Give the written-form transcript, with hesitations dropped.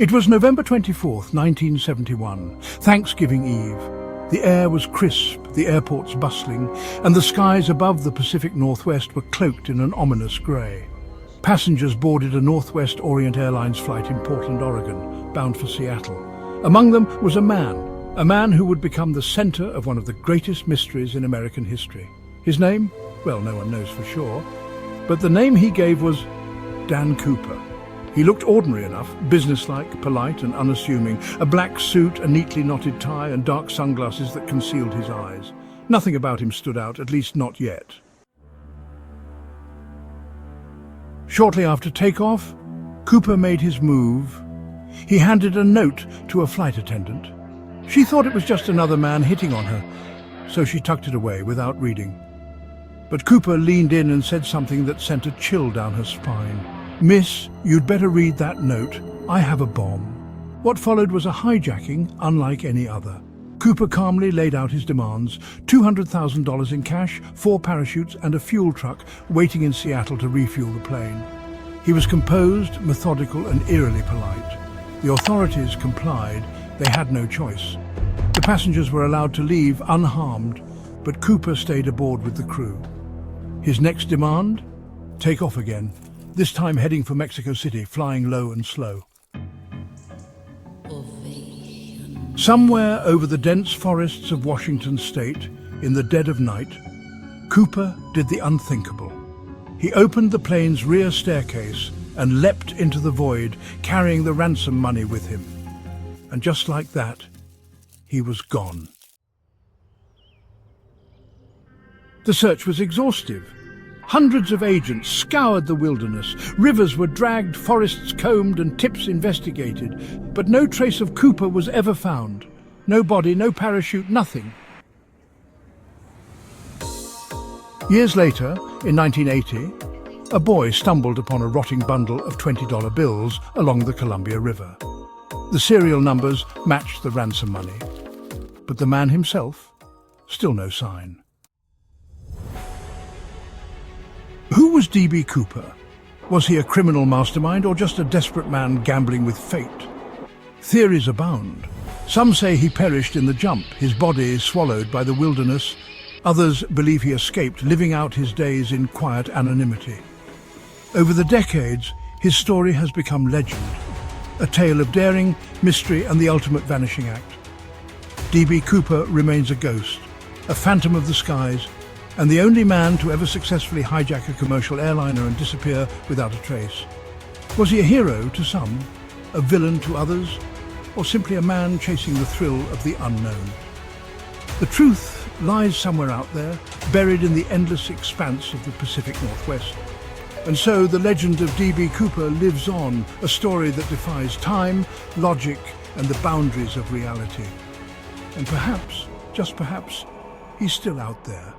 It was November 24th, 1971, Thanksgiving Eve. The air was crisp, the airports bustling, and the skies above the Pacific Northwest were cloaked in an ominous grey. Passengers boarded a Northwest Orient Airlines flight in Portland, Oregon, bound for Seattle. Among them was a man who would become the center of one of the greatest mysteries in American history. His name? Well, no one knows for sure, but the name he gave was Dan Cooper. He looked ordinary enough, businesslike, polite and unassuming, a black suit, a neatly knotted tie and dark sunglasses that concealed his eyes. Nothing about him stood out, at least not yet. Shortly after takeoff, Cooper made his move. He handed a note to a flight attendant. She thought it was just another man hitting on her, so she tucked it away without reading. But Cooper leaned in and said something that sent a chill down her spine. "Miss, you'd better read that note. I have a bomb." What followed was a hijacking unlike any other. Cooper calmly laid out his demands: $200,000 in cash, 4 parachutes and a fuel truck waiting in Seattle to refuel the plane. He was composed, methodical and eerily polite. The authorities complied. They had no choice. The passengers were allowed to leave unharmed, but Cooper stayed aboard with the crew. His next demand? Take off again. This time heading for Mexico City, flying low and slow. Somewhere over the dense forests of Washington state, in the dead of night, Cooper did the unthinkable. He opened the plane's rear staircase and leapt into the void, carrying the ransom money with him. And just like that, he was gone. The search was exhaustive. Hundreds of agents scoured the wilderness. Rivers were dragged, forests combed and tips investigated. But no trace of Cooper was ever found. No body, no parachute, nothing. Years later, in 1980, a boy stumbled upon a rotting bundle of $20 bills along the Columbia River. The serial numbers matched the ransom money. But the man himself, still no sign. Who was D.B. Cooper? Was he a criminal mastermind or just a desperate man gambling with fate? Theories abound. Some say he perished in the jump, his body swallowed by the wilderness. Others believe he escaped, living out his days in quiet anonymity. Over the decades, his story has become legend, a tale of daring, mystery and the ultimate vanishing act. D.B. Cooper remains a ghost, a phantom of the skies, and the only man to ever successfully hijack a commercial airliner and disappear without a trace. Was he a hero to some, a villain to others, or simply a man chasing the thrill of the unknown? The truth lies somewhere out there, buried in the endless expanse of the Pacific Northwest. And so the legend of D.B. Cooper lives on, a story that defies time, logic, and the boundaries of reality. And perhaps, just perhaps, he's still out there.